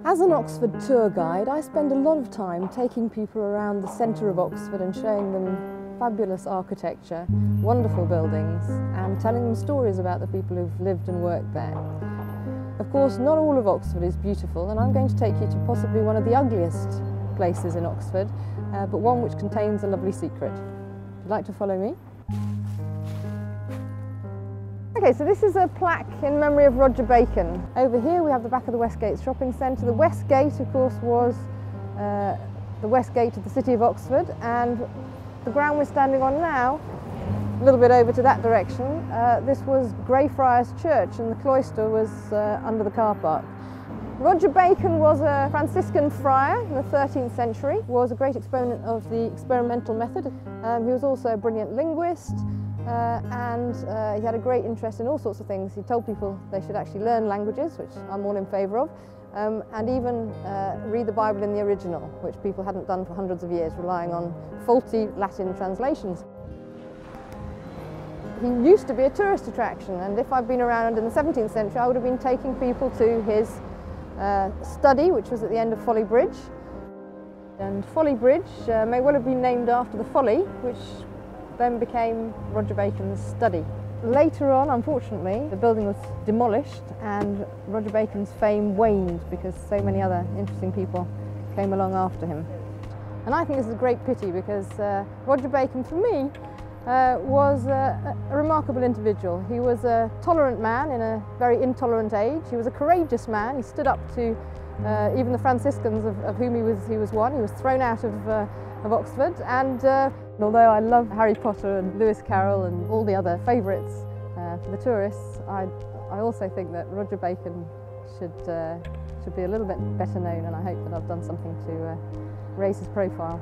As an Oxford tour guide, I spend a lot of time taking people around the centre of Oxford and showing them fabulous architecture, wonderful buildings, and telling them stories about the people who've lived and worked there. Of course, not all of Oxford is beautiful, and I'm going to take you to possibly one of the ugliest places in Oxford, but one which contains a lovely secret. Would you like to follow me? Okay, so this is a plaque in memory of Roger Bacon. Over here we have the back of the Westgate shopping centre. The West Gate, of course, was the West Gate of the city of Oxford, and the ground we're standing on now, a little bit over to that direction, this was Greyfriars Church, and the cloister was under the car park. Roger Bacon was a Franciscan friar in the 13th century, was a great exponent of the experimental method. He was also a brilliant linguist, and he had a great interest in all sorts of things. He told people they should actually learn languages, which I'm all in favour of, and even read the Bible in the original, which people hadn't done for hundreds of years, relying on faulty Latin translations. He used to be a tourist attraction, and if I'd been around in the 17th century, I would have been taking people to his study, which was at the end of Folly Bridge. And Folly Bridge may well have been named after the Folly, which then became Roger Bacon's study. Later on, unfortunately, the building was demolished and Roger Bacon's fame waned because so many other interesting people came along after him. And I think this is a great pity because Roger Bacon, for me, was a remarkable individual. He was a tolerant man in a very intolerant age. He was a courageous man. He stood up to even the Franciscans, of whom he was one. He was thrown out of Oxford, and although I love Harry Potter and Lewis Carroll and all the other favourites for the tourists, I also think that Roger Bacon should be a little bit better known, and I hope that I've done something to raise his profile.